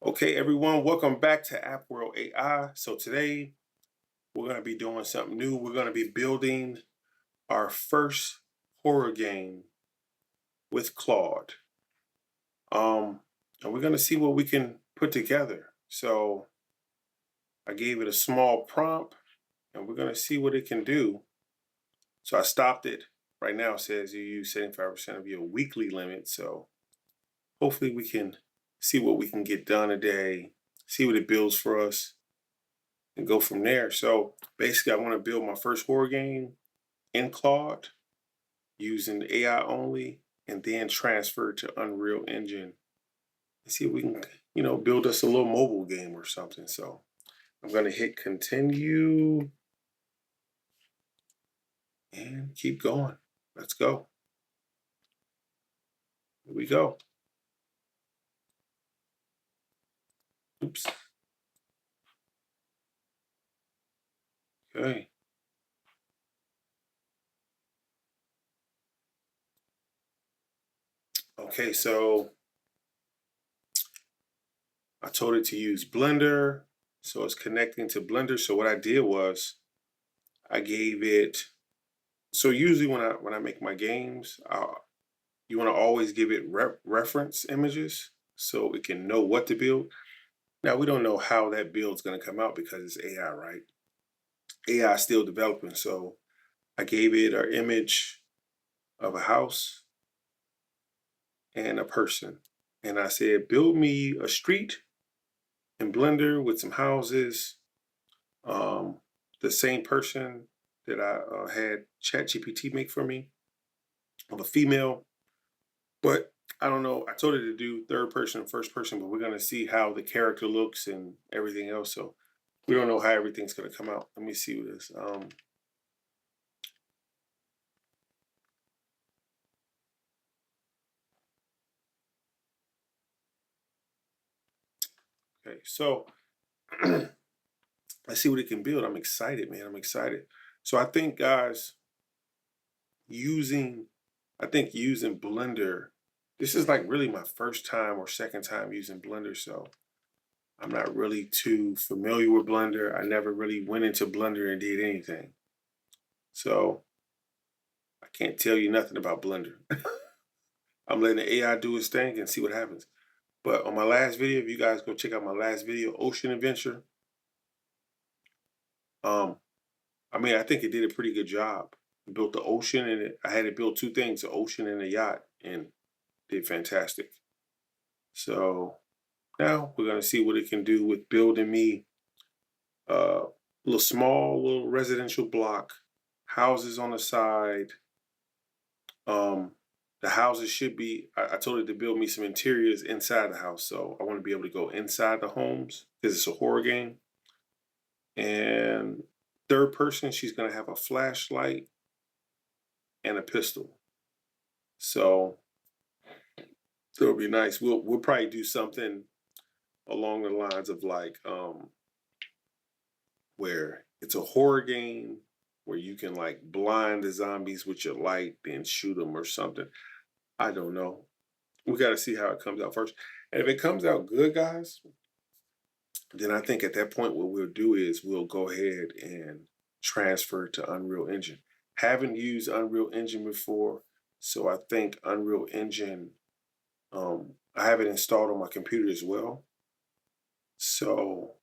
Okay, everyone, welcome back to App World AI. So today we're going to be doing something new. We're going to be building our first horror game with Claude. And we're going to see what we can put together. So I gave it a small prompt and we're going to see what it can do. So I stopped it. Right now it says you use 75% of your weekly limit. So hopefully we can see what we can get done today, see what it builds for us, and go from there. So basically, I want to build my first horror game in Claude using AI only, and then transfer to Unreal Engine and see if we can, build us a little mobile game or something. So I'm going to hit continue and keep going. Let's go. Here we go. Oops. Okay. Okay, so I told it to use Blender. So it's connecting to Blender. So what I did was I gave it, so usually when I make my games, you want to always give it reference images so it can know what to build. Now, we don't know how that build's going to come out because it's AI, right? AI is still developing. So I gave it an image of a house and a person. And I said, build me a street in Blender with some houses. The same person that I had ChatGPT make for me of a female. But I don't know. I told it to do third person, first person, but we're going to see how the character looks and everything else. So we don't know how everything's going to come out. Let me see what this. Okay, so let's see what it can build. I'm excited, man. I'm excited. So I think, guys, using Blender, this is like really my first time or second time using Blender. So I'm not really too familiar with Blender. I never really went into Blender and did anything. So I can't tell you nothing about Blender. I'm letting the AI do its thing and see what happens. But on my last video, if you guys go check out my last video, Ocean Adventure, I think it did a pretty good job. It built the ocean, and I had it build two things, the ocean and a yacht, and did fantastic. So now we're going to see what it can do with building me a little residential block, houses on the side. The houses should be, I told it to build me some interiors inside the house. So I want to be able to go inside the homes because it's a horror game. And third person, she's going to have a flashlight and a pistol. So it'll be nice. We'll probably do something along the lines of like where it's a horror game where you can like blind the zombies with your light, then shoot them or something. I don't know. We got to see how it comes out first. And if it comes out good, guys, then I think at that point what we'll do is we'll go ahead and transfer to Unreal Engine. Haven't used Unreal Engine before, so I think Unreal Engine, I have it installed on my computer as well. So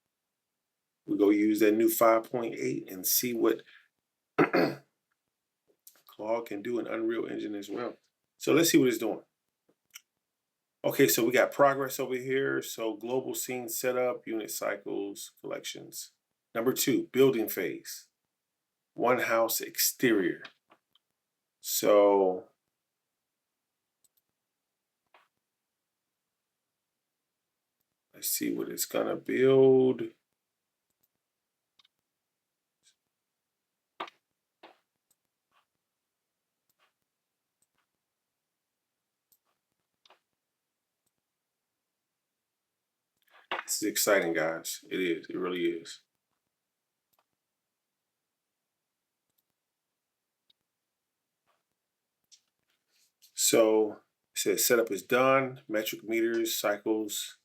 we'll go use that new 5.8 and see what Claude can do in Unreal Engine as well. So let's see what it's doing. Okay, so we got progress over here. So global scene setup, unit cycles, collections. Number 2, building phase. One house exterior. So let's see what it's gonna build. This is exciting, guys. It is. It really is. So it says setup is done. Metric meters, cycles.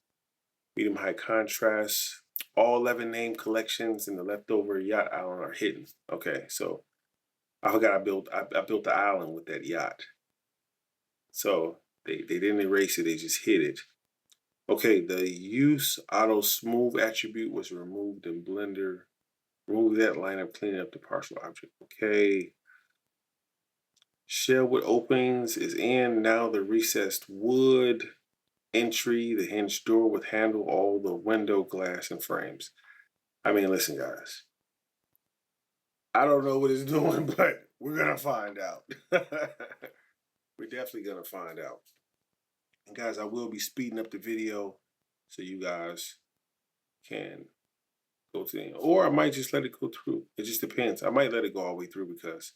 medium high contrast. All 11 name collections in the leftover yacht island are hidden. Okay, so I forgot I built the island with that yacht. So they didn't erase it, they just hid it. Okay, the use auto smooth attribute was removed in Blender. Remove that lineup, cleaning up the partial object. Okay. Shell with openings is in. Now the recessed wood entry, the hinged door with handle, all the window glass and frames. I mean, listen, guys. I don't know what it's doing, but we're gonna find out. We're definitely gonna find out. And guys, I will be speeding up the video so you guys can go to the end. Or I might just let it go through. It just depends. I might let it go all the way through because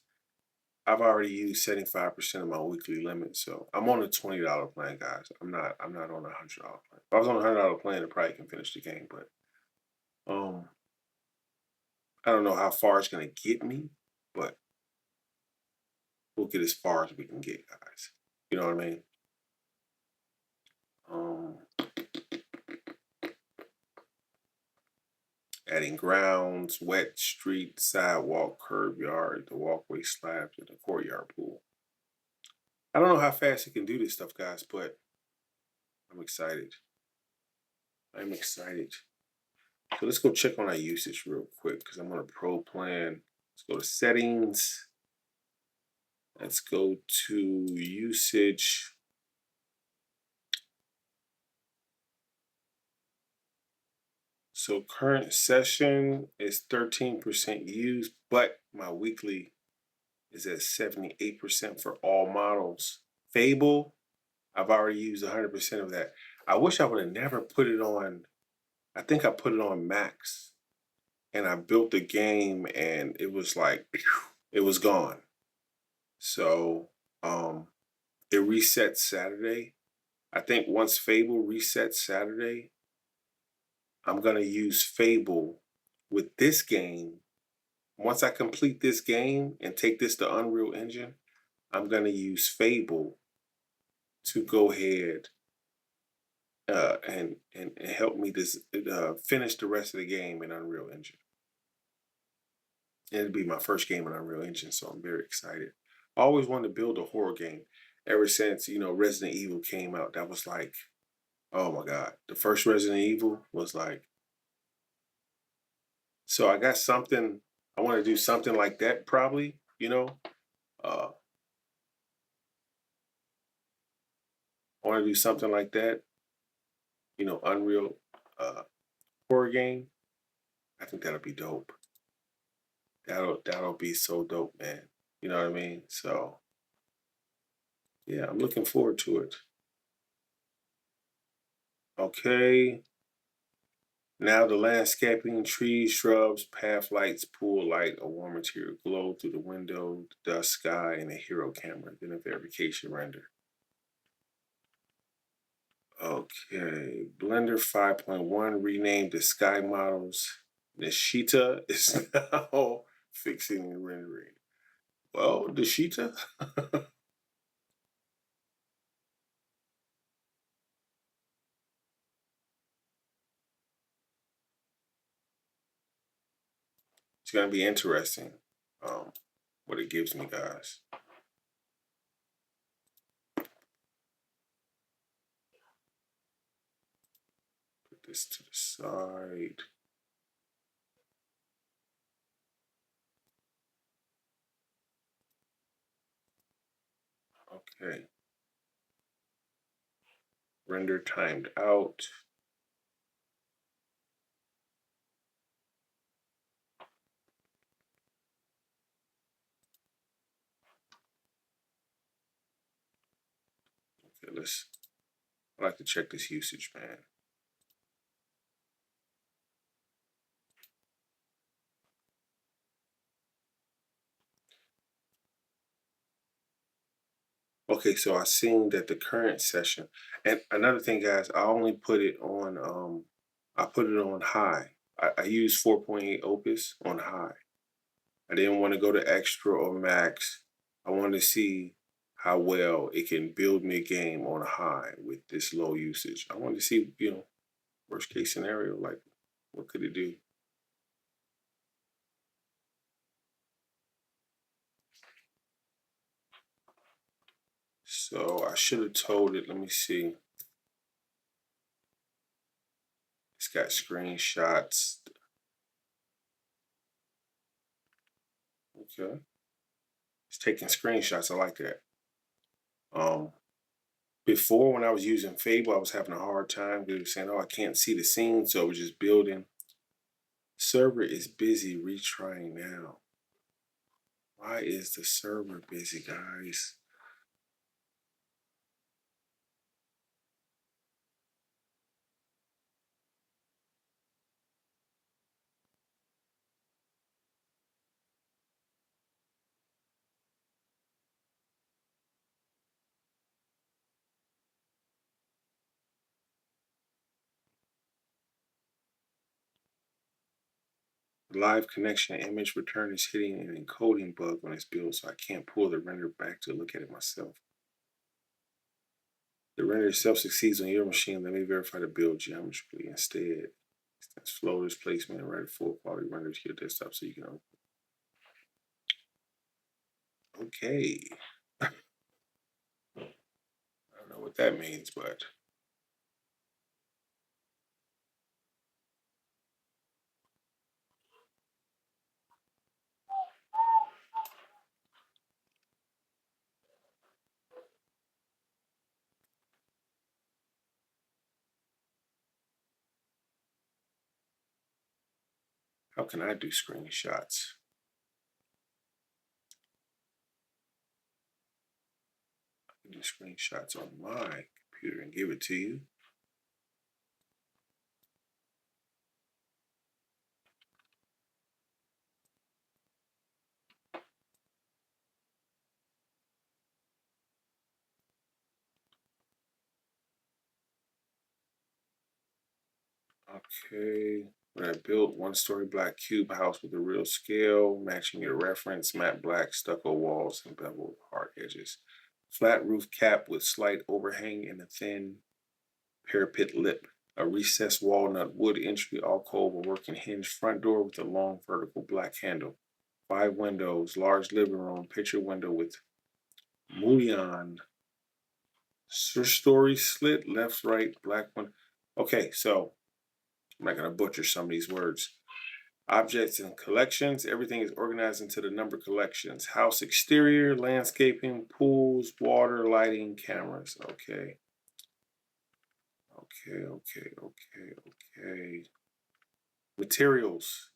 I've already used 75% of my weekly limit. So I'm on a $20 plan, guys. I'm not on a $100 plan. If I was on a $100 plan, I probably can finish the game, but um I don't know how far it's gonna get me, but we'll get as far as we can get, guys. You know what I mean? Um Adding grounds, wet street, sidewalk, curb yard, the walkway slabs, and the courtyard pool. I don't know how fast it can do this stuff, guys, but I'm excited. I'm excited. So let's go check on our usage real quick because I'm on a pro plan. Let's go to settings. Let's go to usage. So current session is 13% used, but my weekly is at 78% for all models. Fable, I've already used 100% of that. I wish I would have never put it on. I think I put it on max and I built the game and it was like, it was gone. So it resets Saturday. I think once Fable resets Saturday, I'm gonna use Fable with this game. Once I complete this game and take this to Unreal Engine, I'm gonna use Fable to go ahead and help me finish the rest of the game in Unreal Engine. And it'll be my first game in Unreal Engine, so I'm very excited. I always wanted to build a horror game ever since, Resident Evil came out. That was like, oh my God. The first Resident Evil was like, so I got something, I want to do something like that probably, Uh, I want to do something like that, Unreal uh, horror game. I think that'll be dope. That'll be so dope, man. You know what I mean? So yeah, I'm looking forward to it. Okay. Now the landscaping, trees, shrubs, path lights, pool light, a warm material glow through the window, the dust sky, and a hero camera, then a verification render. Okay, Blender 5.1 renamed the sky models. Nishita is now fixing and rendering. Well, Nishita? It's gonna be interesting. What it gives me, guys. Put this to the side. Okay. Render timed out. Okay, I like to check this usage, man. Okay, so I seen that the current session, and another thing, guys, I only put it on, I put it on high. I use 4.8 Opus on high. I didn't want to go to extra or max. I wanted to see how well it can build me a game on high with this low usage. I wanted to see, Worst case scenario, like what could it do? So I should have told it, let me see. It's got screenshots. Okay. It's taking screenshots. I like that. Before when I was using Fable, I was having a hard time. They were saying, oh, I can't see the scene. So I was just building. Server is busy retrying now. Why is the server busy, guys? Live connection image return is hitting an encoding bug when it's built, so I can't pull the render back to look at it myself. The render itself succeeds on your machine. Let me verify the build geometrically instead. That's floaters placement and render full quality render to your desktop so you can. Okay. I don't know what that means, but how can I do screenshots? I can do screenshots on my computer and give it to you. Okay. When I built one-story black cube house with a real scale, matching your reference, matte black stucco walls and beveled hard edges. Flat roof cap with slight overhang and a thin parapet lip. A recessed walnut wood entry alcove, a working hinge front door with a long vertical black handle. 5 windows, large living room, picture window with mullion. Story slit, left, right, black one. Okay, so I'm not going to butcher some of these words. Objects and collections. Everything is organized into the number collections. House exterior, landscaping, pools, water, lighting, cameras. Okay. Okay. Materials.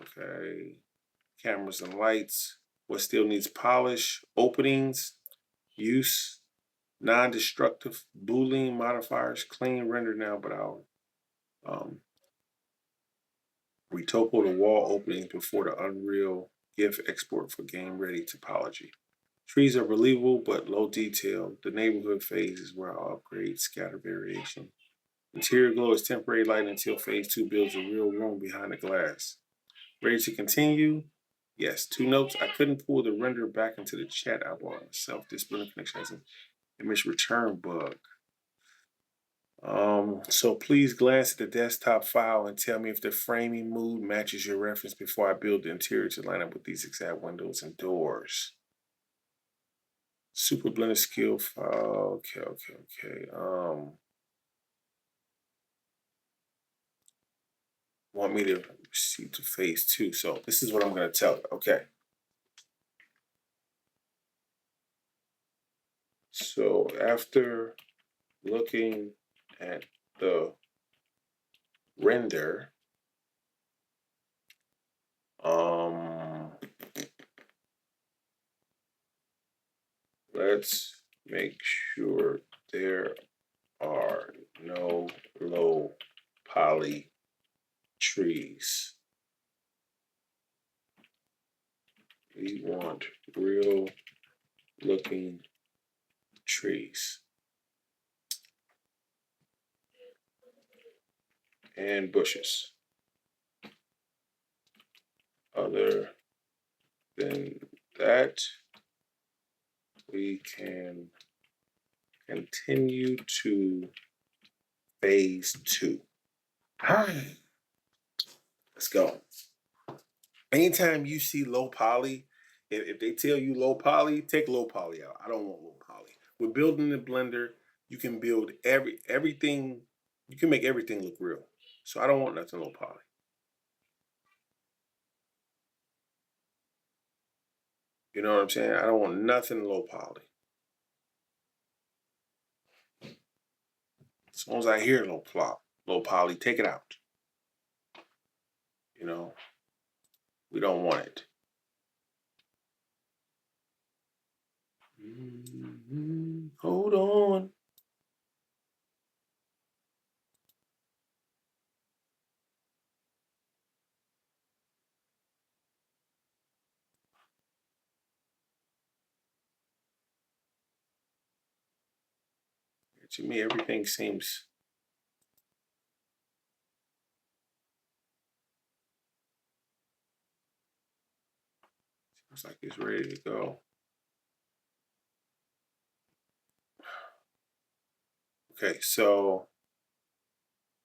Okay. Cameras and lights. What still needs polish? Openings. Use. Non-destructive. Boolean modifiers. Clean render now, but I'll retopo the wall openings before the Unreal GIF export for game ready topology. Trees are believable but low detail. The neighborhood phase is where I'll upgrade scatter variation. Interior glow is temporary light until phase 2 builds a real room behind the glass. Ready to continue? Yes. 2 notes. I couldn't pull the render back into the chat I bought myself. This building connection has an image return bug. So please glance at the desktop file and tell me if the framing mood matches your reference before I build the interior to line up with these exact windows and doors. Super Blender skill file. Okay. Want me to proceed to phase 2. So this is what I'm going to tell it. Okay. So after looking at the render, let's make sure there are no low poly trees. We want real looking trees and bushes. Other than that, we can continue to phase 2. All right, let's go. Anytime you see low poly, if they tell you low poly, take low poly out. I don't want low poly. We're building in Blender. You can build everything. You can make everything look real. So I don't want nothing low poly. You know what I'm saying? I don't want nothing low poly. As long as I hear low poly, take it out. You know, we don't want it. Hold on. To me, everything seems like it's ready to go. Okay, so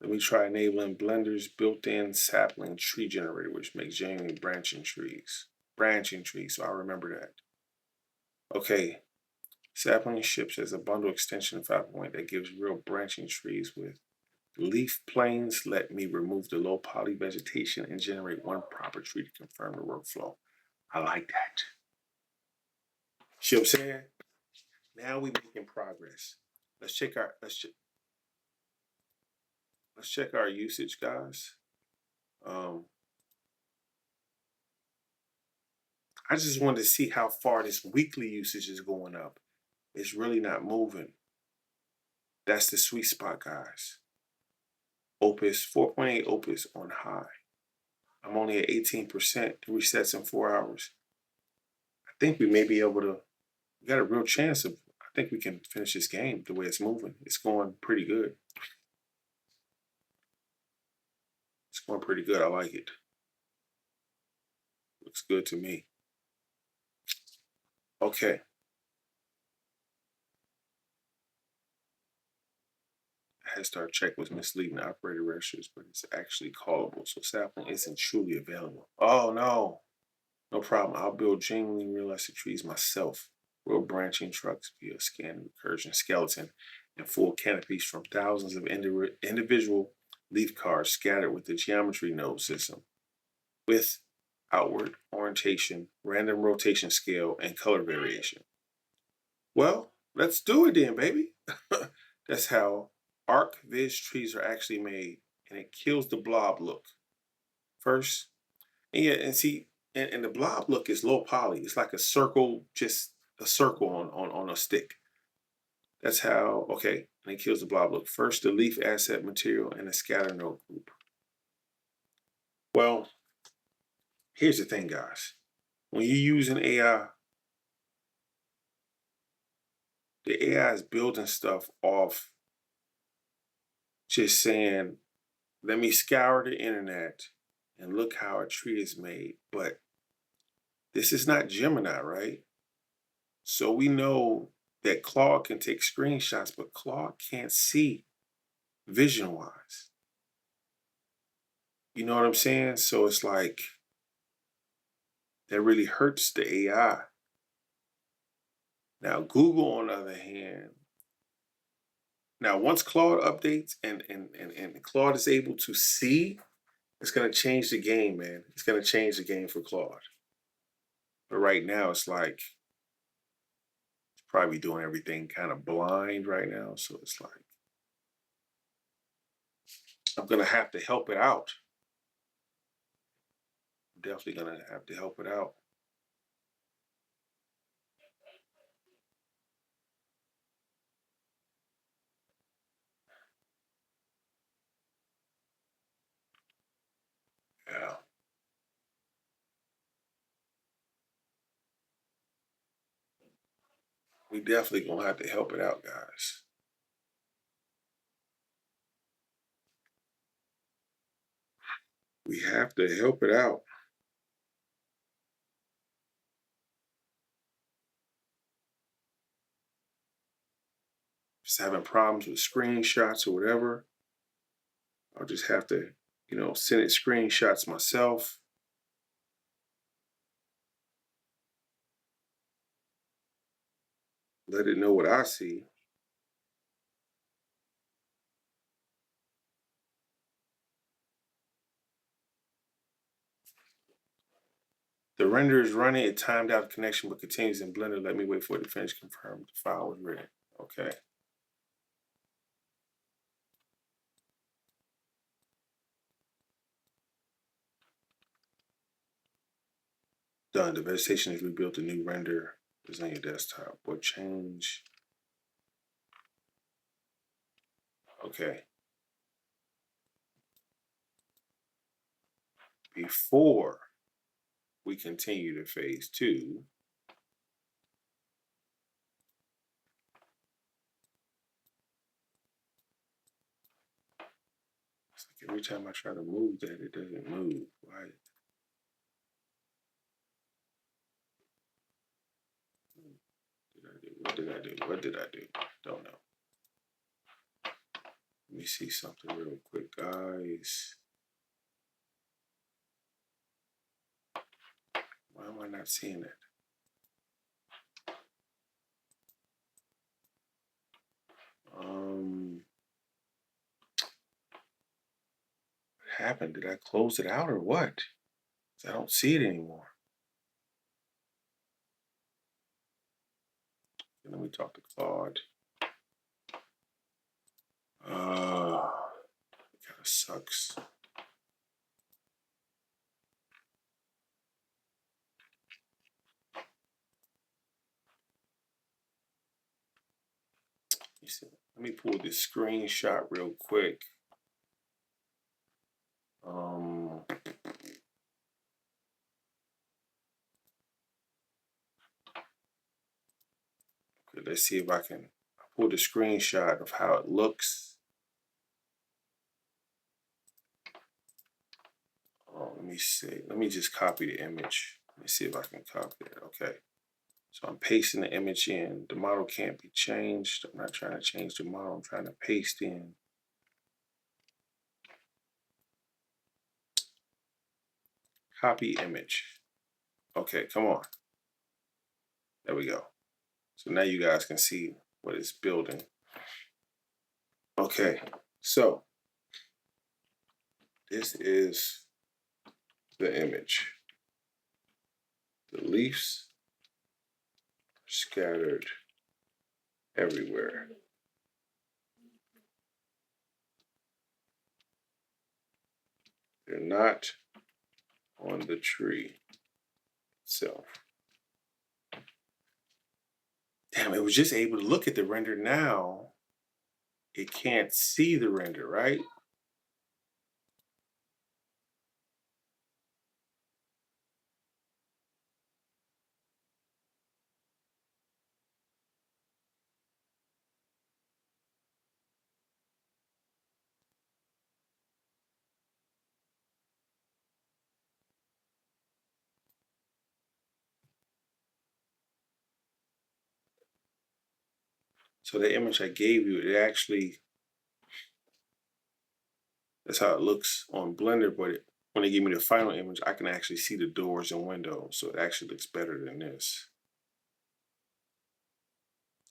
let me try enabling Blender's built-in sapling tree generator, which makes genuine branching trees. So I'll remember that. Okay, sapling ships as a bundle extension 5.0 that gives real branching trees with leaf planes. Let me remove the low poly vegetation and generate one proper tree to confirm the workflow. I like that. See what I'm saying? Now we're making progress. Let's check our usage, guys. I just wanted to see how far this weekly usage is going up. It's really not moving. That's the sweet spot, guys. Opus 4.8 Opus on high. I'm only at 18%. 3 sets in 4 hours. I think we may be able to. We got a real chance of. I think we can finish this game the way it's moving. It's going pretty good. It's going pretty good. I like it. Looks good to me. Okay. Head start check was misleading operator registers, but it's actually callable. So sapling isn't truly available. Oh no. No problem. I'll build genuinely realistic trees myself. Real branching trucks via scan recursion skeleton and full canopies from thousands of individual leaf cars scattered with the geometry node system with outward orientation, random rotation scale, and color variation. Well, let's do it then, baby. That's how ArcViz trees are actually made, and it kills the blob look. First, and yeah, and see, and the blob look is low poly. It's like a circle, just a circle on a stick. That's how, okay, and it kills the blob look. First, the leaf asset material and the scatter node group. Well, here's the thing, guys. When you use an AI, the AI is building stuff off just saying, let me scour the internet and look how a tree is made. But this is not Gemini, right? So we know that Claude can take screenshots, but Claude can't see vision wise. You know what I'm saying? So it's like that really hurts the AI. Now, Google, on the other hand, now once Claude updates and Claude is able to see, it's going to change the game, man. It's going to change the game for Claude. But right now, it's like it's probably doing everything kind of blind right now. So it's like I'm going to have to help it out. I'm definitely going to have to help it out. Yeah. We definitely going to have to help it out, guys. We have to help it out. Just having problems with screenshots or whatever. I'll just have to, send it screenshots myself. Let it know what I see. The render is running. It timed out the connection but continues in Blender. Let me wait for it to finish. Confirm the file was ready. Okay. Done. The vegetation is rebuilt. The new render is on your desktop. What change? Okay. Before we continue to phase 2, it's like every time I try to move that, it doesn't move. Why? What did I do? What did I do? Don't know. Let me see something real quick, guys. Why am I not seeing it? What happened? Did I close it out or what? I don't see it anymore. Let me talk to Claude. It kind of sucks. Let me pull this screenshot real quick. Okay, let's see if I can pull the screenshot of how it looks. Let me see. Let me just copy the image. Let me see if I can copy it. Okay. So I'm pasting the image in. The model can't be changed. I'm not trying to change the model. I'm trying to paste in. Copy image. Okay, come on. There we go. So now you guys can see what it's building. Okay, so this is the image. The leaves are scattered everywhere. They're not on the tree itself. Damn, it was just able to look at the render now. It can't see the render, right? So the image I gave you, it actually, that's how it looks on Blender, but when they give me the final image, I can actually see the doors and windows. So it actually looks better than this.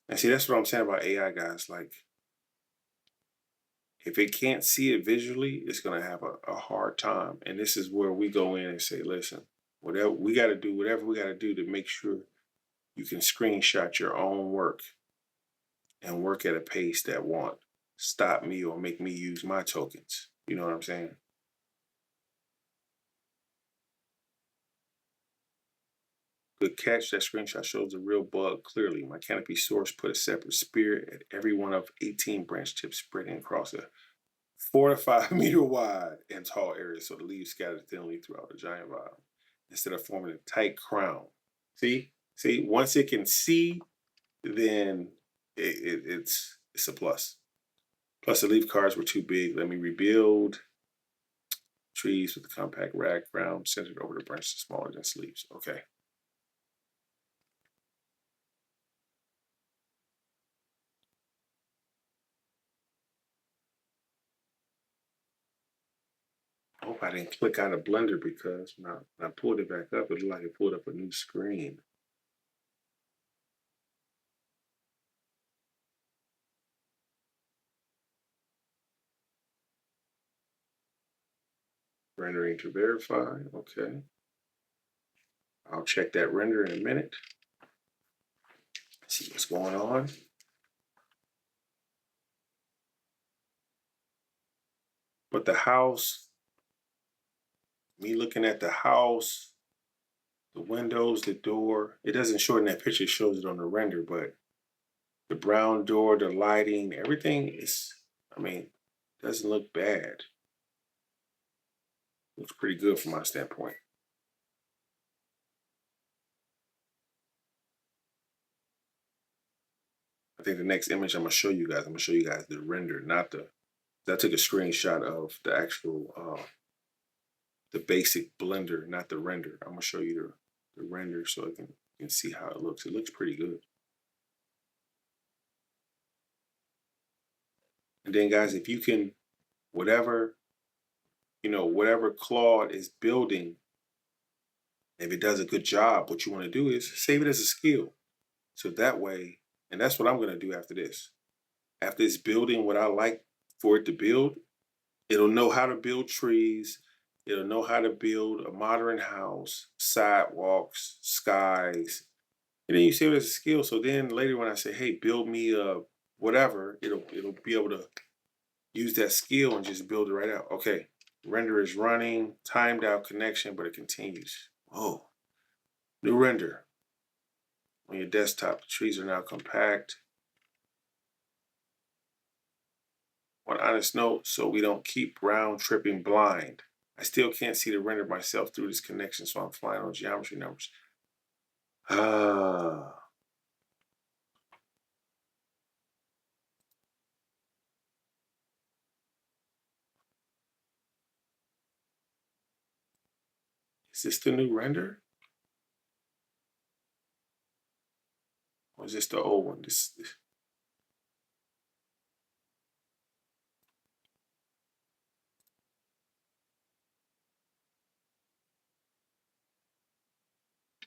And see, that's what I'm saying about AI, guys. Like, if it can't see it visually, it's going to have a hard time. And this is where we go in and say, listen, whatever we got to do, whatever we got to do to make sure you can screenshot your own work and work at a pace that won't stop me or make me use my tokens. You know what I'm saying? Good catch. That screenshot shows the real bug clearly. My canopy source put a separate spear at every one of 18 branch tips spreading across a 4 to 5 meter wide and tall area, so the leaves scattered thinly throughout the giant vine instead of forming a tight crown. See, once it can see, then it's a plus. Plus, the leaf cards were too big. Let me rebuild. Trees with a compact rag ground centered over the branches smaller than leaves. Okay. I didn't click out of Blender because when I pulled it back up, it looked like it pulled up a new screen. Rendering to verify, okay. I'll check that render in a minute. See what's going on. But the house, me looking at the house, the windows, the door, it doesn't show it in that picture, it shows it on the render, but the brown door, the lighting, everything is, I mean, doesn't look bad. Looks pretty good from my standpoint. I think the next image I'm gonna show you guys, the render, not the, I took a screenshot of the actual, the basic Blender, not the render. I'm gonna show you the render so you can see how it looks. It looks pretty good. And then guys, if you can, whatever, whatever Claude is building, if it does a good job, what you want to do is save it as a skill. So that way, and that's what I'm gonna do after this. After it's building what I like for it to build, it'll know how to build trees. It'll know how to build a modern house, sidewalks, skies. And then you see it as a skill. So then later when I say, hey, build me a whatever, it'll be able to use that skill and just build it right out. Okay, render is running, timed out connection, but it continues. Whoa, new render. On your desktop, the trees are now compact. On honest note, so we don't keep round tripping blind. I still can't see the render myself through this connection, so I'm flying on geometry numbers. Ah. Is this the new render? Or is this the old one? This.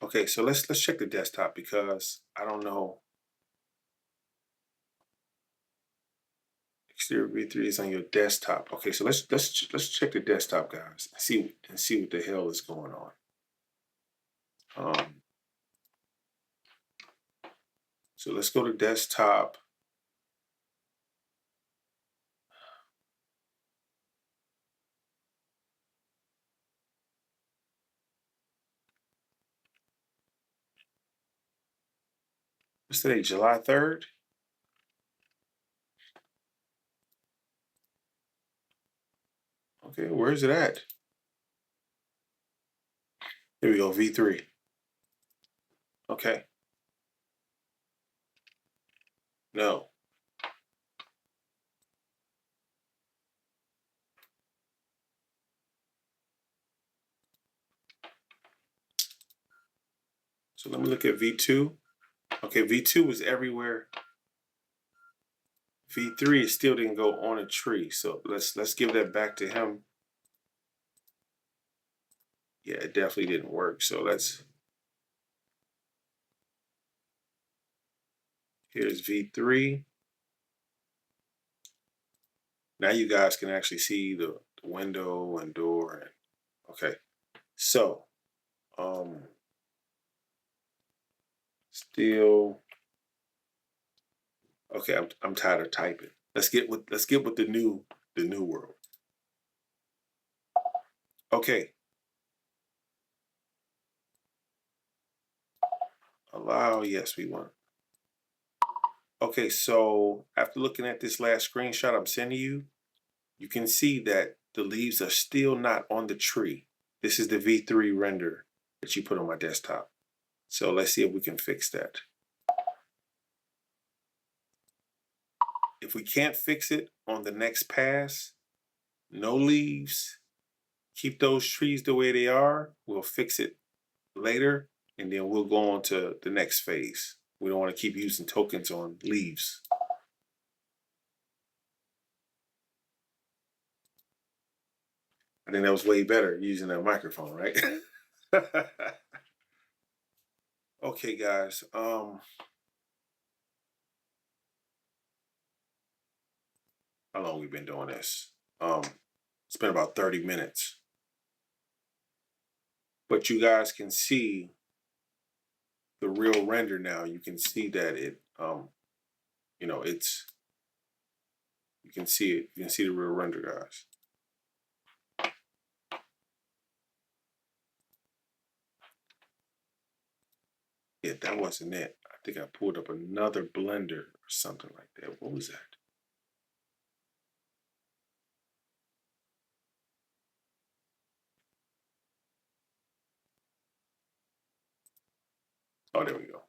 Okay, so let's check the desktop because I don't know. Exterior V3 is on your desktop. Okay, so let's check the desktop, guys, and see what the hell is going on. So let's go to desktop. What's today? July 3rd? Okay, where is it at? Here we go, V3. Okay. No. So let me look at V2. Okay, V2 was everywhere. V3 still didn't go on a tree. So let's give that back to him. Yeah, it definitely didn't work. So here's V3. Now you guys can actually see the window and door. Okay, so still okay. I'm tired of typing. Let's get with the new world. Okay, allow. Yes, we want. Okay, so after looking at this last screenshot I'm sending you, you can see that the leaves are still not on the tree. This is the V3 render that you put on my desktop. So let's see if we can fix that. If we can't fix it on the next pass, no leaves, keep those trees the way they are, we'll fix it later, and then we'll go on to the next phase. We don't want to keep using tokens on leaves. I think that was way better using a microphone, right? Okay, guys. How long we been doing this? It's been about 30 minutes. But you guys can see the real render now. You can see that it, you know, it's, you can see it. You can see the real render, guys. Yeah, that wasn't it. I think I pulled up another blender or something like that. What was that? Oh, there we go.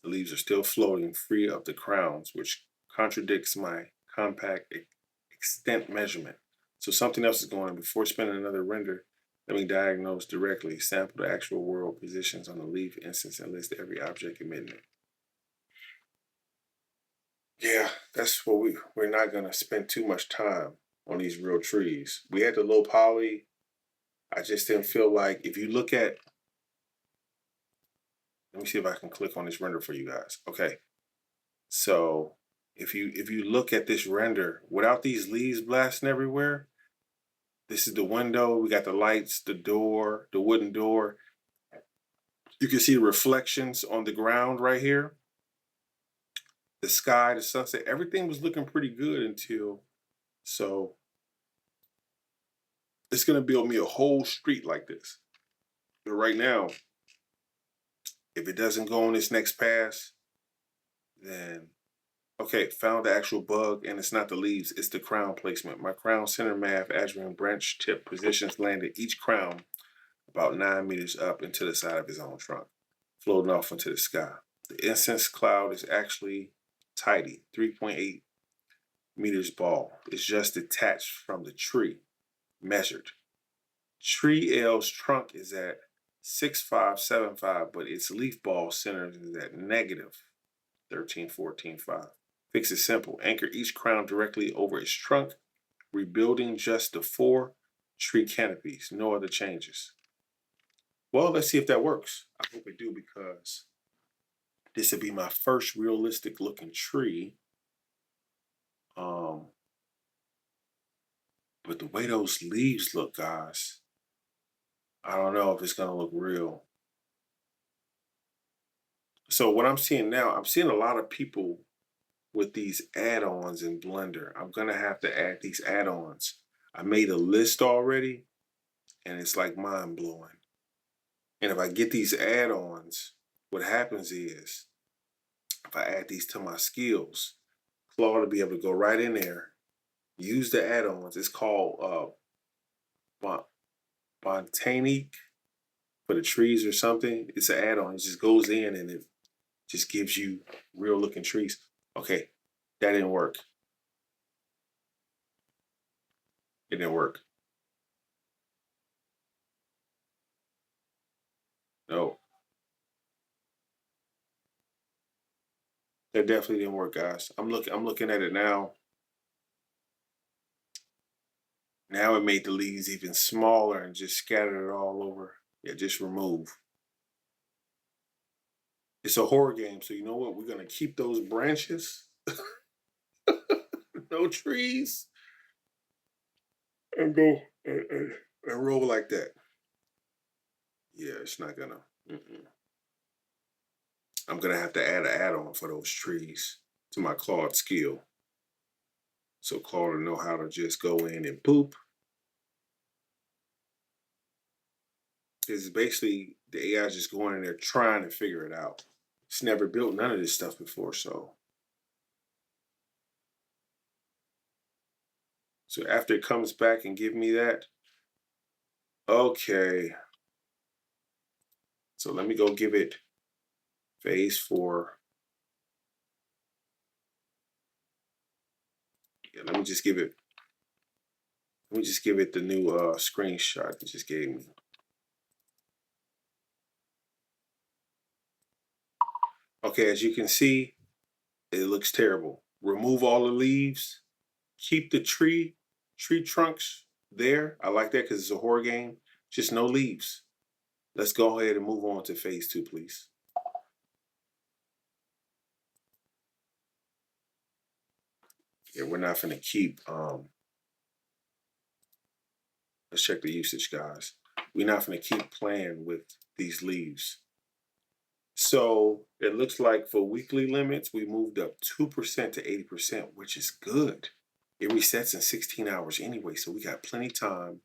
The leaves are still floating free of the crowns, which contradicts my compact extent measurement. So something else is going on. Before spinning another render, let me diagnose directly, sample the actual world positions on the leaf instance and list every object emitting it. Yeah, that's what we're not gonna spend too much time on these real trees. We had the low poly. I just didn't feel like if you look at, let me see if I can click on this render for you guys. Okay. So if you look at this render without these leaves blasting everywhere, this is the window. We got the lights, the door, the wooden door. You can see the reflections on the ground right here. The sky, the sunset, everything was looking pretty good until, so it's gonna build me a whole street like this. But right now, if it doesn't go on this next pass, then okay, found the actual bug, and it's not the leaves, it's the crown placement. My crown center math, azure and branch tip positions landed each crown about 9 meters up into the side of his own trunk, floating off into the sky. The incense cloud is actually tidy, 3.8 meters ball. It's just detached from the tree, measured. Tree L's trunk is at 6.575, but its leaf ball center is at negative 13.14.5. Fix it simple. Anchor each crown directly over its trunk, rebuilding just the 4 tree canopies, no other changes. Well, let's see if that works. I hope it do, because this would be my first realistic looking tree. But the way those leaves look, guys, I don't know if it's gonna look real. So what I'm seeing now, I'm seeing a lot of people with these add-ons in Blender. I'm gonna have to add these add-ons. I made a list already, and it's like mind blowing. And if I get these add-ons, what happens is, if I add these to my skills, Claude will be able to go right in there, use the add-ons. It's called Botanique for the trees or something. It's an add-on. It just goes in and it just gives you real looking trees. Okay, that didn't work. It didn't work. No, that definitely didn't work, guys. I'm looking at it now. Now it made the leaves even smaller and just scattered it all over. Yeah, just remove. It's a horror game, so you know what? We're gonna keep those branches, no trees, and go and roll like that. Yeah, it's not gonna. I'm gonna have to add an add-on for those trees to my Claude skill, so Claude will know how to just go in and poop. It's basically the AI just going in there trying to figure it out. It's never built none of this stuff before, so after it comes back and give me that, okay. So let me go give it phase 4. Yeah, let me just give it Let me just give it the new screenshot it just gave me. Okay, as you can see, it looks terrible. Remove all the leaves. Keep the tree trunks there. I like that because it's a horror game. Just no leaves. Let's go ahead and move on to phase 2, please. Yeah, we're not gonna keep let's check the usage, guys. We're not gonna keep playing with these leaves. So it looks like for weekly limits, we moved up 2% to 80%, which is good. It resets in 16 hours anyway, so we got plenty time.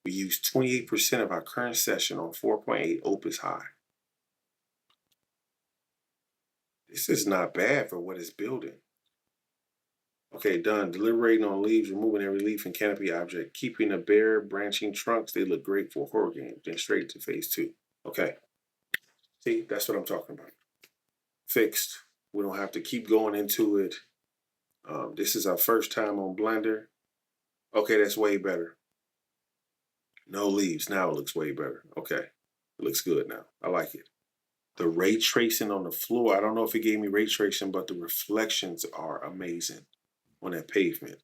We used 28% of our current session on 4.8 Opus High. This is not bad for what it's building. Okay, done. Deliberating on leaves, removing every leaf and canopy object, keeping the bare branching trunks. They look great for a horror game. Then straight to phase 2. Okay. See, that's what I'm talking about. Fixed. We don't have to keep going into it. This is our first time on Blender. Okay, that's way better. No leaves. Now it looks way better. Okay. It looks good now. I like it. The ray tracing on the floor, I don't know if it gave me ray tracing, but the reflections are amazing on that pavement.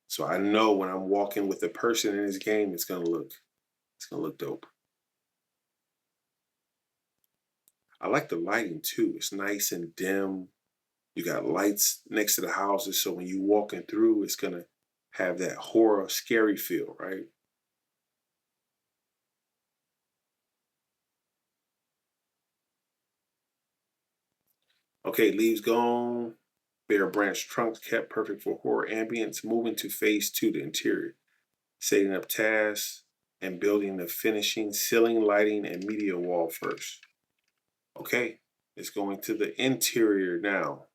So I know when I'm walking with a person in this game, it's gonna look dope. I like the lighting too. It's nice and dim. You got lights next to the houses, so when you walking through, it's gonna have that horror, scary feel, right? Okay, leaves gone. Bare branch trunks kept, perfect for horror ambience. Moving to phase 2, the interior. Setting up tasks and building the finishing ceiling, lighting, and media wall first. Okay, it's going to the interior now.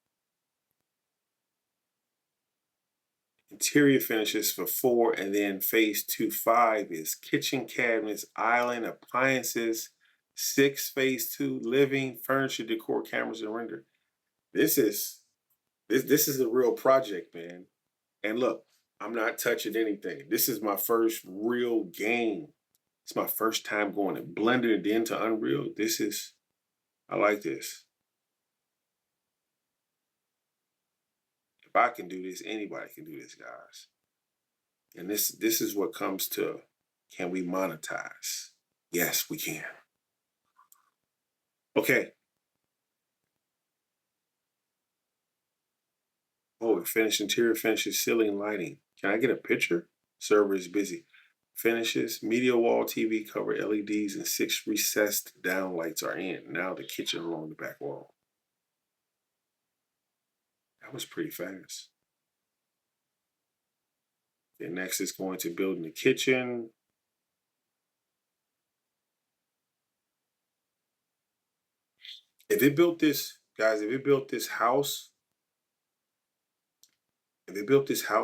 Interior finishes for 4, and then phase 2, 5 is kitchen cabinets, island, appliances. 6, phase 2, living, furniture, decor, cameras, and render. This is a real project, man. And look, I'm not touching anything. This is my first real game. It's my first time going to Blender and then to Unreal. I like this. If I can do this, anybody can do this, guys. And this is what comes to, can we monetize? Yes, we can. Okay. Oh, finish interior, finishes ceiling lighting. Can I get a picture? Server is busy. Finishes, media wall, TV cover, LEDs, and 6 recessed down lights are in. Now the kitchen along the back wall. That was pretty fast. Then next is going to building the kitchen. If it built this, guys, if it built this house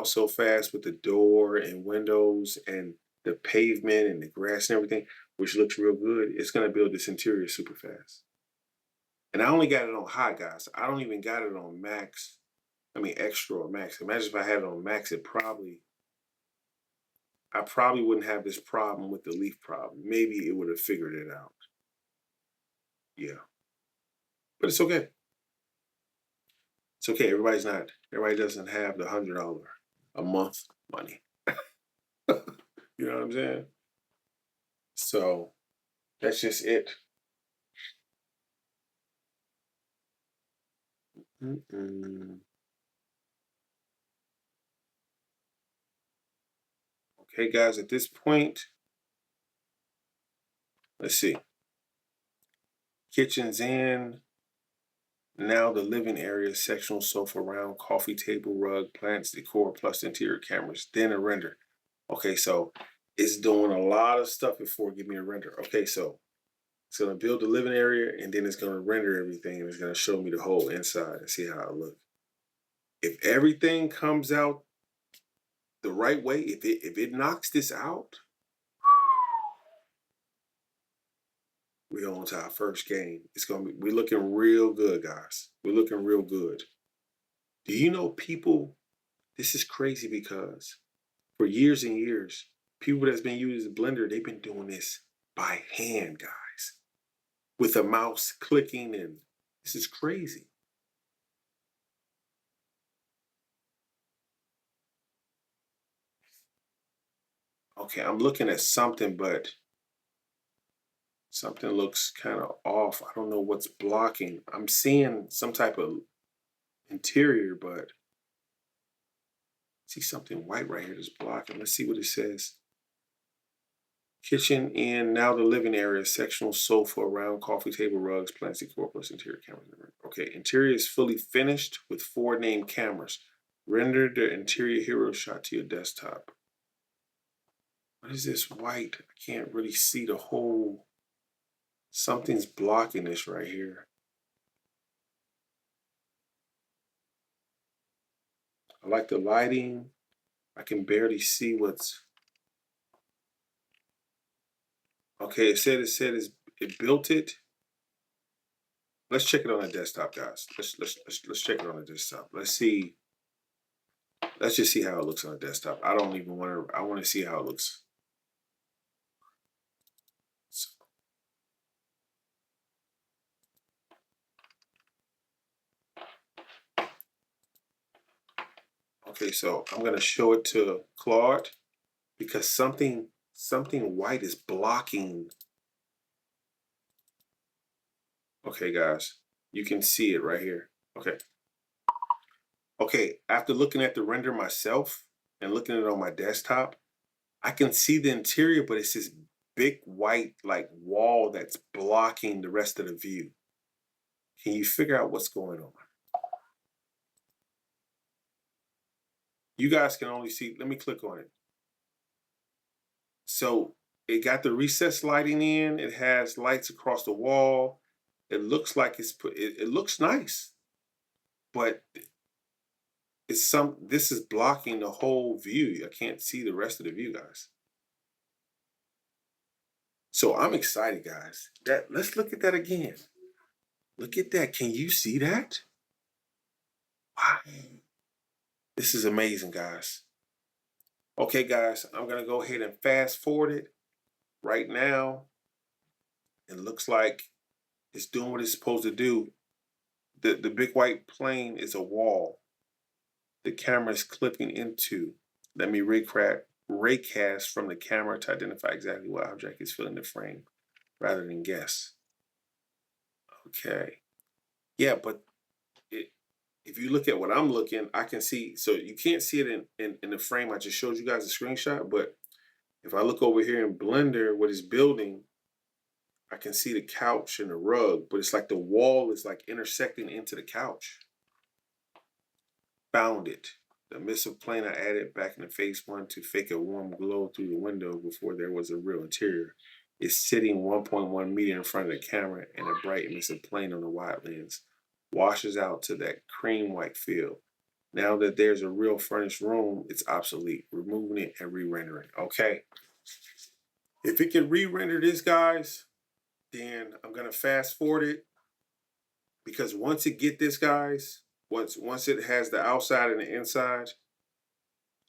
so fast with the door and windows and the pavement and the grass and everything, which looks real good, it's gonna build this interior super fast. And I only got it on high, guys. I don't even got it on max. I mean extra or max. Imagine if I had it on max, I probably wouldn't have this problem with the leaf problem. Maybe it would have figured it out. Yeah. But it's okay. It's okay. Everybody doesn't have the $100 a month money. You know what I'm saying? So that's just it. Mm-mm. Okay, guys, at this point, let's see. Kitchen's in. Now the living area, sectional sofa, round, coffee table, rug, plants, decor, plus interior cameras, then a render. Okay, so it's doing a lot of stuff before giving me a render. Okay, so it's gonna build the living area and then it's gonna render everything and it's gonna show me the whole inside and see how it looks. If everything comes out the right way, if it knocks this out, we're on to our first game. We're looking real good, guys. We're looking real good. Do you know people? This is crazy because for years and years. People that's been using Blender, they've been doing this by hand, guys, with a mouse clicking, and this is crazy. Okay, I'm looking at something, but something looks kind of off. I don't know what's blocking. I'm seeing some type of interior, but I see something white right here that's blocking. Let's see what it says. Kitchen in, now the living area, sectional sofa, round coffee table, rugs, plastic corpus, interior cameras. Okay, interior is fully finished with 4 named cameras. Render the interior hero shot to your desktop. What is this white? I can't really see the whole. Something's blocking this right here. I like the lighting. I can barely see what's. Okay, it said it built it. Let's check it on the desktop, guys. Let's check it on the desktop. Let's see. Let's just see how it looks on the desktop. I don't even want to. I want to see how it looks. So, okay, so I'm gonna show it to Claude because something white is blocking. Okay, guys, you can see it right here. Okay. Okay, after looking at the render myself and looking at it on my desktop, I can see the interior, but it's this big white like wall that's blocking the rest of the view. Can you figure out what's going on? You guys can only see, let me click on it. So it got the recessed lighting in, it has lights across the wall. It looks like it's put, it looks nice, but this is blocking the whole view. I can't see the rest of the view, guys. So I'm excited, guys. Let's look at that again. Look at that. Can you see that? Wow. This is amazing, guys. Okay, guys, I'm gonna go ahead and fast forward it right now. It looks like it's doing what it's supposed to do. The big white plane is a wall. The camera is clipping into. Let me raycast from the camera to identify exactly what object is filling the frame rather than guess. Okay. Yeah, but if you look at what I'm looking, I can see, so you can't see it in the frame. I just showed you guys a screenshot, but if I look over here in Blender, what it's building, I can see the couch and the rug, but it's like the wall is like intersecting into the couch. Found it. The emissive plane I added back in the phase 1 to fake a warm glow through the window before there was a real interior is sitting 1.1 meter in front of the camera, and a bright emissive plane on the wide lens washes out to that cream white field. Now that there's a real furnished room, it's obsolete. Removing it and re-rendering. Okay. If it can re-render this, guys, then I'm gonna fast forward it, because once it get this, guys, once it has the outside and the inside,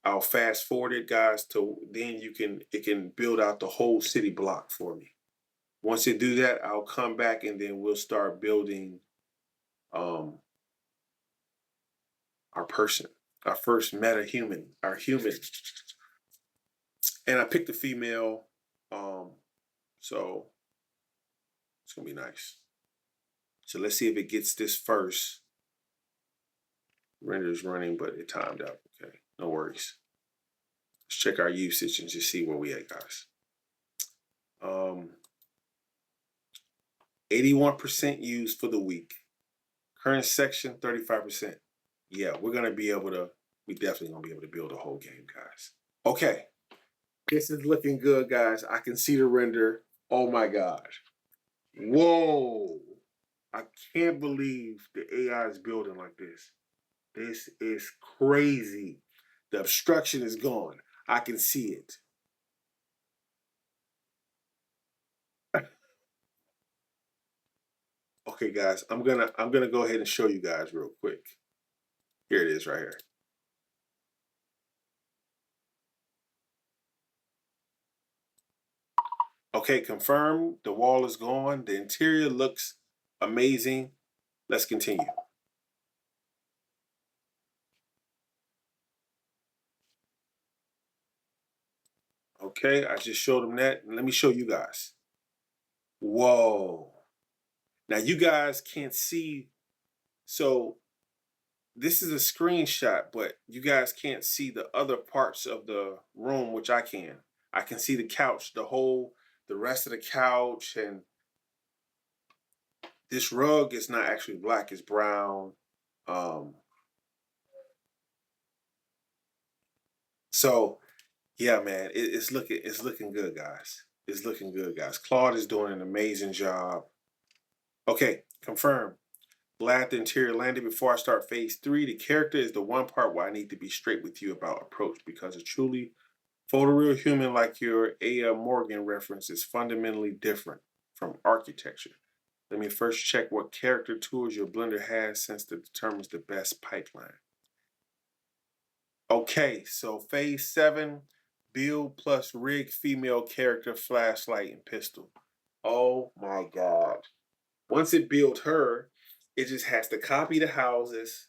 I'll fast forward it, guys, to then it can build out the whole city block for me. Once it do that, I'll come back and then we'll start building our person, our first meta human, our human. And I picked a female, so it's gonna be nice. So let's see if it gets this first. Render's running, but it timed out. Okay, no worries. Let's check our usage and just see where we at, guys. 81% used for the week. Current section, 35%. Yeah, we definitely gonna be able to build a whole game, guys. Okay, this is looking good, guys. I can see the render. Oh my gosh. Whoa. I can't believe the AI is building like this. This is crazy. The obstruction is gone. I can see it. Okay, guys, I'm gonna go ahead and show you guys real quick. Here it is right here. Okay, confirm. The wall is gone. The interior looks amazing. Let's continue. Okay, I just showed them that. And let me show you guys. Whoa. Now you guys can't see. So this is a screenshot, but you guys can't see the other parts of the room, which I can. I can see the couch, the rest of the couch, and this rug is not actually black, it's brown. Um, so yeah, man, it's looking good, guys. It's looking good, guys. Claude is doing an amazing job. Okay, confirm. Glad the interior landed. Before I start phase 3, the character is the one part where I need to be straight with you about approach, because a truly photoreal human like your A.M. Morgan reference is fundamentally different from architecture. Let me first check what character tools your Blender has, since that determines the best pipeline. Okay, so phase 7, build plus rig female character, flashlight, and pistol. Oh my God. Once it built her, it just has to copy the houses,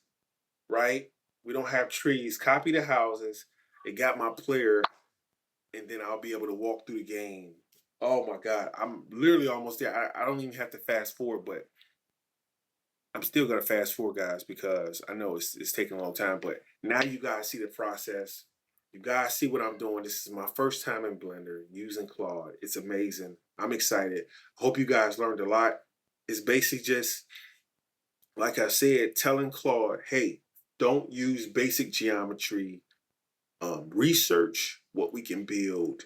right? We don't have trees. Copy the houses. It got my player, and then I'll be able to walk through the game. Oh my God. I'm literally almost there. I don't even have to fast forward, but I'm still gonna fast forward, guys, because I know it's taking a long time. But now you guys see the process. You guys see what I'm doing. This is my first time in Blender using Claude. It's amazing. I'm excited. Hope you guys learned a lot. It's basically just, like I said, telling Claude, hey, don't use basic geometry. Research what we can build.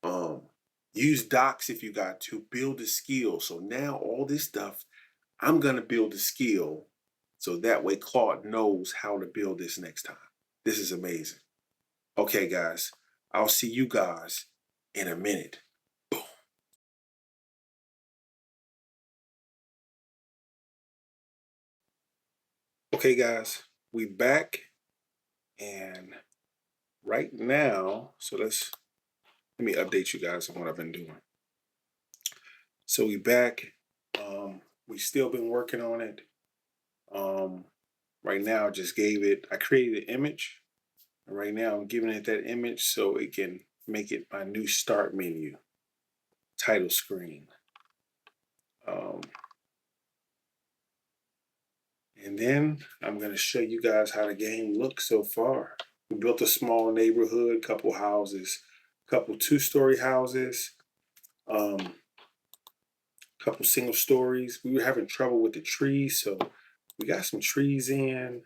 Um, Use docs if you got to. Build a skill. So now all this stuff, I'm going to build a skill so that way Claude knows how to build this next time. This is amazing. Okay, guys, I'll see you guys in a minute. Boom. Okay, guys, we back, and right now, so let me update you guys on what I've been doing. So we back. We still been working on it. Right now, I created an image. And right now, I'm giving it that image so it can make it my new start menu, title screen. And then I'm going to show you guys how the game looks so far. We built a small neighborhood, couple houses, couple 2-story houses, couple single stories. We were having trouble with the trees, so we got some trees in.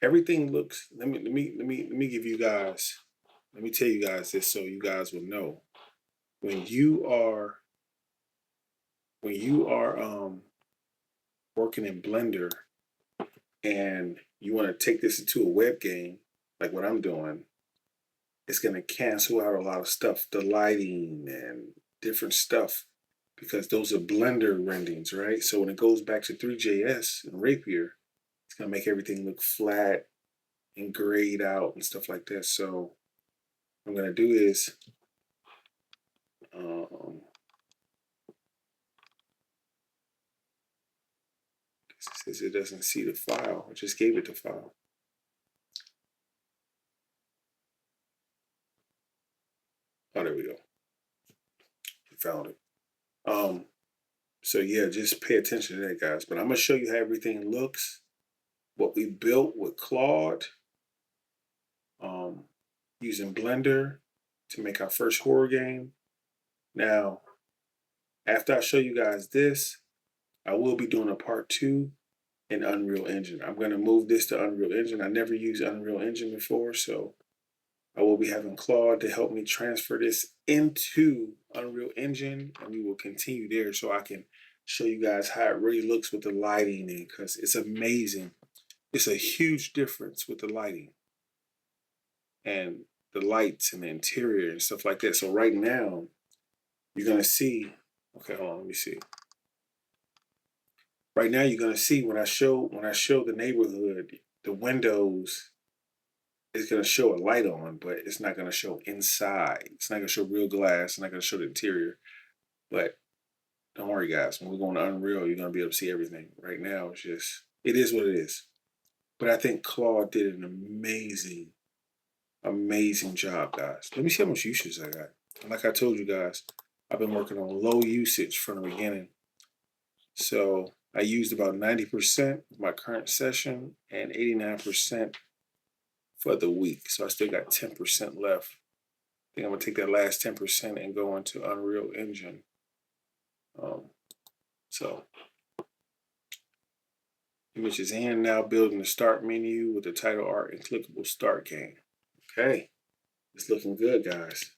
Everything looks. Let me give you guys. Let me tell you guys this so you guys will know. When you are working in Blender and you want to take this into a web game, like what I'm doing, it's going to cancel out a lot of stuff, the lighting and different stuff, because those are Blender renderings, right? So when it goes back to Three.js and Rapier, it's going to make everything look flat and grayed out and stuff like that. So what I'm going to do is, it says it doesn't see the file. I just gave it the file. Oh, there we go. We found it. So yeah, just pay attention to that, guys. But I'm gonna show you how everything looks, what we built with Claude, using Blender to make our first horror game. Now, after I show you guys this, I will be doing a part 2 in Unreal Engine. I'm gonna move this to Unreal Engine. I never used Unreal Engine before, so I will be having Claude to help me transfer this into Unreal Engine, and we will continue there so I can show you guys how it really looks with the lighting in, because it's amazing. It's a huge difference with the lighting and the lights and the interior and stuff like that. So right now, you're gonna see, okay, hold on, let me see. Right now you're gonna see when I show the neighborhood, the windows, it's gonna show a light on, but it's not gonna show inside. It's not gonna show real glass. It's not gonna show the interior. But don't worry, guys. When we go to Unreal, you're gonna be able to see everything. Right now, it's just it is what it is. But I think Claude did an amazing job, guys. Let me see how much usage I got. And like I told you guys, I've been working on low usage from the beginning. So I used about 90% of my current session and 89% for the week. So I still got 10% left. I think I'm gonna take that last 10% and go into Unreal Engine. So images in, now building the start menu with the title art and clickable start game. Okay, it's looking good, guys.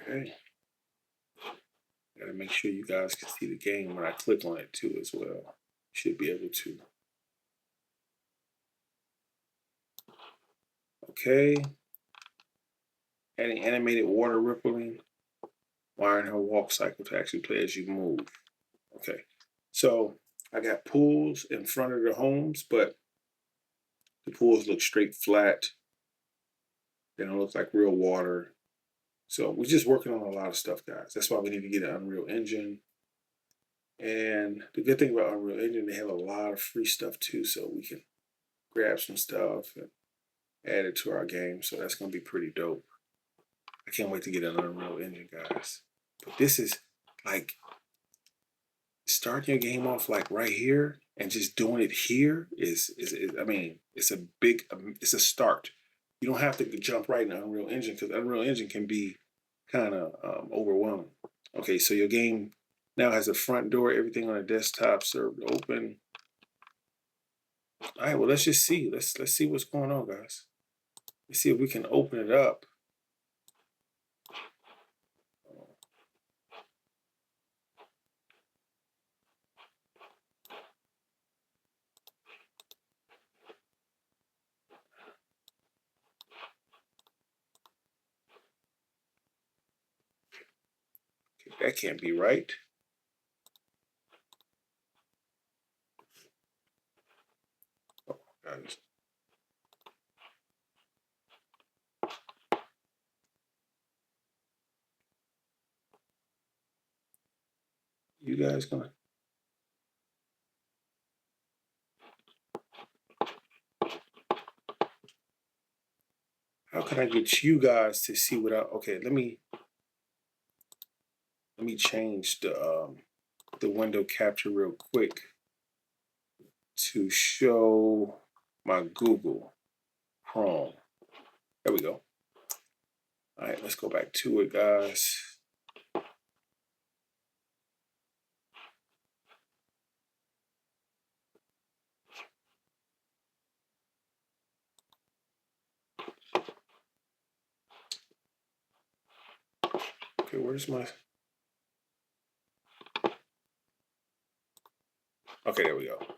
Okay. Gotta make sure you guys can see the game when I click on it too as well. Should be able to. Okay. Adding animated water rippling. Wiring her walk cycle to actually play as you move. Okay. So I got pools in front of the homes, but the pools look straight flat. They don't look like real water. So we're just working on a lot of stuff, guys. That's why we need to get an Unreal Engine. And the good thing about Unreal Engine, they have a lot of free stuff too, so we can grab some stuff and add it to our game. So that's gonna be pretty dope. I can't wait to get an Unreal Engine, guys. But this is like starting your game off like right here and just doing it here is I mean, it's a big, it's a start. You don't have to jump right in Unreal Engine because Unreal Engine can be kind of overwhelming. Okay, so your game now has a front door, everything on the desktop served open. All right, well, let's just see. Let's see what's going on, guys. Let's see if we can open it up. Okay, that can't be right. Oh, guys. You guys gonna? How can I get you guys to see what I? Okay, let me change the window capture real quick to show my Google Chrome. There we go. All right, let's go back to it, guys. Okay, where's my? Okay, there we go. All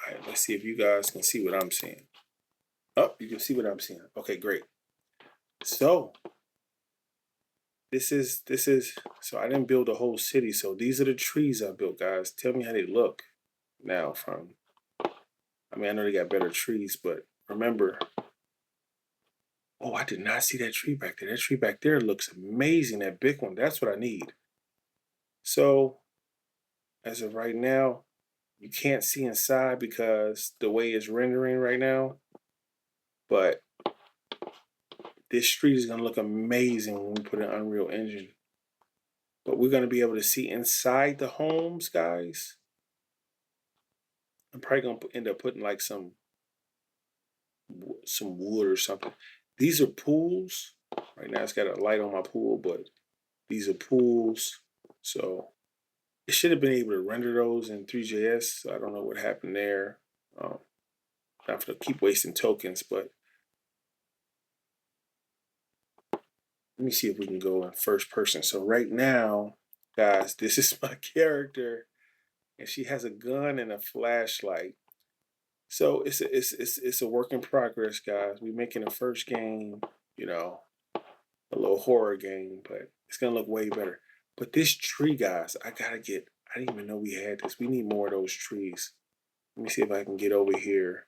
right, let's see if you guys can see what I'm seeing. Oh, you can see what I'm seeing. Okay, great. So this is so I didn't build a whole city. So these are the trees I built, guys. Tell me how they look now from. I mean, I know they got better trees, but remember. Oh, I did not see that tree back there. That tree back there looks amazing. That big one. That's what I need. So as of right now, you can't see inside because the way it's rendering right now. But this street is gonna look amazing when we put an Unreal Engine. But we're gonna be able to see inside the homes, guys. I'm probably gonna end up putting like some wood or something. These are pools. Right now it's got a light on my pool, but these are pools. So it should have been able to render those in Three.js. So I don't know what happened there. Not to keep wasting tokens, but let me see if we can go in first person. So right now, guys, this is my character, and she has a gun and a flashlight. So it's a work in progress, guys. We're making the first game, you know, a little horror game, but it's gonna look way better. But this tree, guys, I didn't even know we had this. We need more of those trees. Let me see if I can get over here.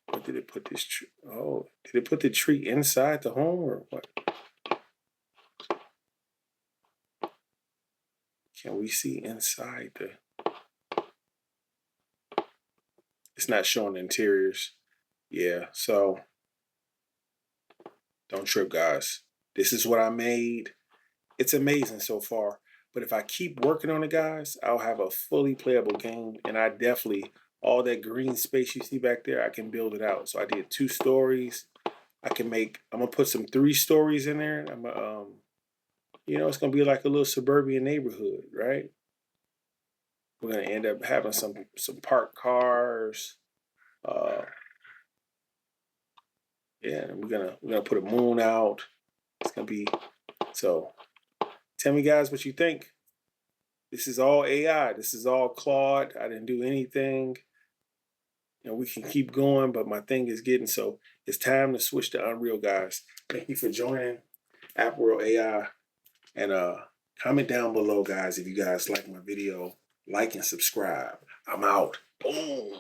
What did it put this tree? Oh, did it put the tree inside the home or what? Can we see inside the? It's not showing interiors. Yeah, so don't trip, guys. This is what I made. It's amazing so far. But if I keep working on it, guys, I'll have a fully playable game. And I definitely, all that green space you see back there, I can build it out. So I did 2 stories. I'm gonna put some 3 stories in there. It's gonna be like a little suburban neighborhood, right? We're gonna end up having some parked cars. Uh, yeah, and we're gonna put a moon out. It's gonna be so. Tell me, guys, what you think. This is all AI. This is all Claude. I didn't do anything. We can keep going, but my thing is getting so it's time to switch to Unreal, guys. Thank you for joining App World AI. And comment down below, guys, if you guys like my video. Like and subscribe. I'm out. Boom.